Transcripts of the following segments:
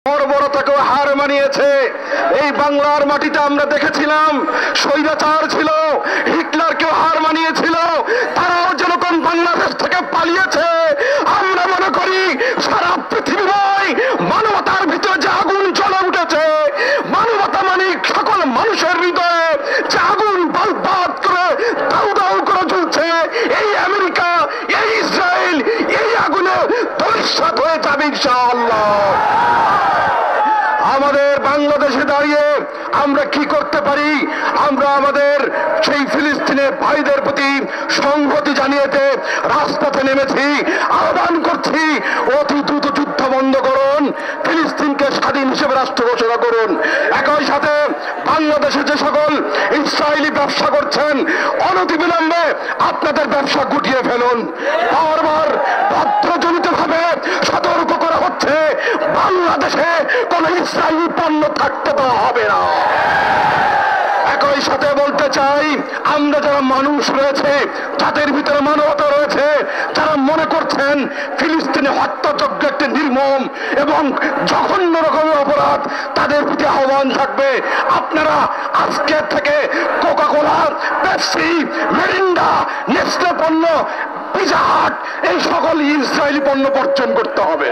বর্বরতাকে হার মানিয়েছে। এই বাংলার মাটিতে আমরা দেখেছিলাম স্বৈরাচার ছিল, হিটলারকেও হার মানিয়েছিল, তারাও যখন বাংলাদেশ থেকে পালিয়েছে। আমরা মনে করি সারা পৃথিবীময় মানবতার ভিতরে যে আগুন জ্বলে উঠেছে, মানবতা মানে সকল মানুষের হৃদয়ে যে আগুন বলবাদ করে দাউ দাউ করে জ্বলছে, এই আমেরিকা, এই ইসরায়েল, এই আগুনে ধূলিসাৎ হয়ে যাবে ইনশাআল্লাহ। আমাদের বাংলাদেশে দাঁড়িয়ে আমরা কি করতে পারি? আমরা আমাদের সেই ফিলিস্তিনের ভাইদের প্রতি সংহতি জানিয়েতে রাজপথে নেমেছি, আহ্বান করছি অতি দ্রুত যুদ্ধ বন্ধ করুন, ফিলিস্তিনকে স্বাধীন হিসেবে রাষ্ট্র ঘোষণা করুন। একই সাথে বাংলাদেশে যে সকল ইসরায়েলি ব্যবসা করছেন, অনতিবিলম্বে আপনাদের ব্যবসা গুটিয়ে ফেলুন। বারবার বাধ্যজনিতভাবে সতর্ক করা হচ্ছে, বাংলাদেশে কোন ইসরায়েলি পণ্য থাকতে দেওয়া হবে না। একই সাথে বলতে চাই, আমরা যারা মানুষ রয়েছে, যাদের ভিতরে মানবতা রয়েছে, যারা মনে করছেন ফিলিস্তিনে হত্যাযজ্ঞ একটি নির্মম এবং জঘন্য রকমের অপরাধ, তাদের প্রতি আহ্বান থাকবে, আপনারা আজকে থেকে Coca Cola, Pepsi, Mirinda, Nestle পণ্য, পিজা হাট, এই সকল ইসরায়েলি পণ্য বর্জন করতে হবে।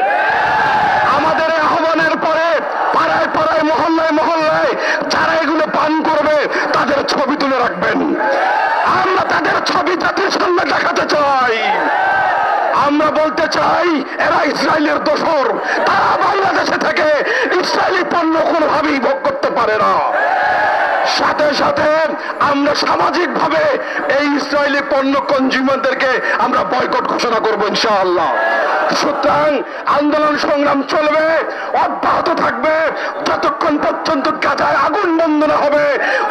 আমাদের আহ্বানের পরে পাড়ায় পাড়ায়, মহল্লায় মহল্লায় যারা এগুলো পান করবে তাদের ছবি তুলে রাখবেন। আমরা তাদের ছবি জাতির সামনে দেখাতে চাই। আমরা বলতে চাই এরা ইসরায়েলের দোসর, তারা বাংলাদেশে থেকে ইসরায়েলি পণ্য কোনোভাবেই ভোগ করতে পারে না। সাথে সাথে আমরা সামাজিক ভাবে এই ইসরায়েলি পণ্য কনজিউমারদেরকে আমরা বয়কট ঘোষণা করবো ইনশাআল্লাহ। সুতরাং আন্দোলন সংগ্রাম চলবে, অব্যাহত থাকবে যতক্ষণ পর্যন্ত গাজায় আগুন বন্ধ না হবে,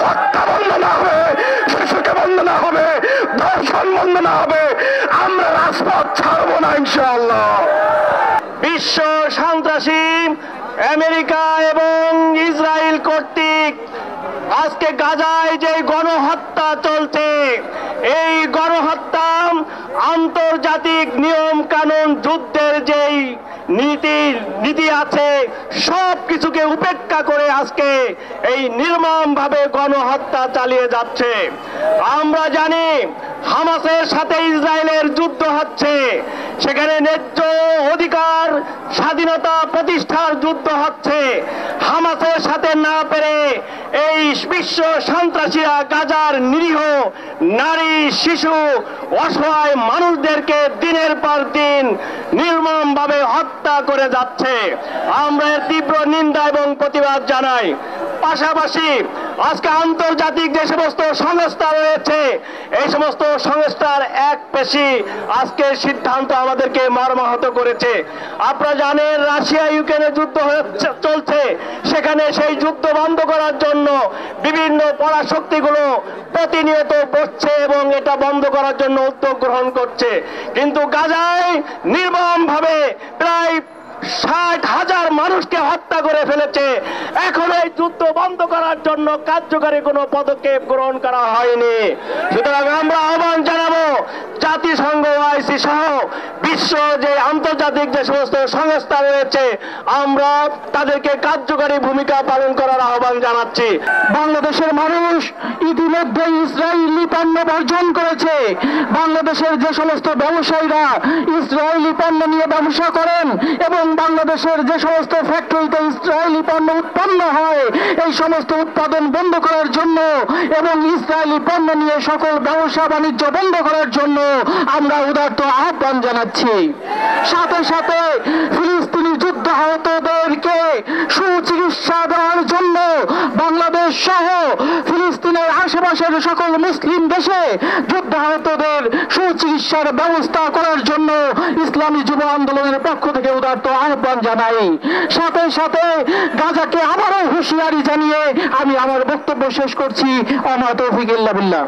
হত্যা বন্ধ না হবে, শিশুকে বন্ধ না হবে, ধর্ষণ বন্ধ না হবে, আমরা রাজপথ ছাড়বো না ইনশাআল্লাহ। বিশ্ব সন্ত্রাসী আমেরিকা এবং ইসরায়েল কর্তৃক আজকে গাজায় যে গণহত্যা চলছে, এই গণহত্যা আন্তর্জাতিক নিয়ম কানুন, যুদ্ধের যেই নীতি আছে, সব কিছুকে উপেক্ষা করে আজকে এই নির্মম ভাবে গণহত্যা চালিয়ে যাচ্ছে। আমরা জানি হামাসের সাথে ইসরায়েলের যুদ্ধ হচ্ছে, সেখানে ন্যায্য অধিকার, স্বাধীনতা প্রতিষ্ঠার যুদ্ধ হচ্ছে। হামাসের সাথে না পেরে এই বিশ্ব সন্ত্রাসীরা গাজার নিরীহ নারী, শিশু, অসহায় মানুষদেরকে দিনের পর দিন নির্মম ভাবে হত্যা করে যাচ্ছে। আমরা এর তীব্র নিন্দা এবং প্রতিবাদ জানাই। পাশাপাশি আজকে আন্তর্জাতিক যে সমস্ত সংস্থা রয়েছে, এই সমস্ত সংস্থার এক পেশি আজকের সিদ্ধান্ত আমাদেরকে মর্মাহত করেছে। আপনারা জানেন রাশিয়া ইউক্রেনে যুদ্ধ চলছে, সেখানে সেই যুদ্ধ বন্ধ করার জন্য বিভিন্ন পরাশক্তিগুলো প্রতিনিয়ত বসছে এবং এটা বন্ধ করার জন্য উদ্যোগ গ্রহণ করছে। কিন্তু গাজায় নির্মম ভাবে প্রায় 60,000 মানুষকে হত্যা করে ফেলেছে। এখন এই যুদ্ধ বন্ধ করার জন্য কার্যকরী কোনো পদক্ষেপ গ্রহণ করা হয়নি। সুতরাং আমরা আহ্বান জানাবো জাতিসংঘ, OIC সহ বিশ্ব যে আন্তর্জাতিক যে সমস্ত সংস্থা রয়েছে, আমরা তাদেরকে কার্যকরী ভূমিকা পালন করার আহ্বান জানাচ্ছি। বাংলাদেশের মানুষ ইতিমধ্যে ইসরায়েলি পণ্য বর্জন করেছে। বাংলাদেশের যে সমস্ত ব্যবসায়ীরা ইসরায়েলি পণ্য নিয়ে ব্যবসা করেন এবং বাংলাদেশের যে সমস্ত ফ্যাক্টরিতে ইসরায়েলি পণ্য উৎপন্ন হয়, এই সমস্ত উৎপাদন বন্ধ করার জন্য এবং ইসরায়েলি পণ্য নিয়ে সকল ব্যবসা বাণিজ্য বন্ধ করার জন্য আমরা উদাত্ত আহ্বান জানাচ্ছি। সাথে সাথে ফিলিস্তিনি যুদ্ধাহতদেরকে সুচিকিৎসা দেওয়ার জন্য বাংলাদেশ সহ ফিলিস্তিনের আশেপাশের সকল মুসলিম দেশে যুদ্ধাহতদের সুচিকিৎসার ব্যবস্থা করার জন্য ইসলামী যুব আন্দোলনের পক্ষ থেকে উদাত্ত আহ্বান জানাই। সাথে সাথে গাজাকে আবারও হুঁশিয়ারি জানিয়ে আমি আমার বক্তব্য শেষ করছি। ওয়া মা তৌফিক ইল্লা বিল্লাহ।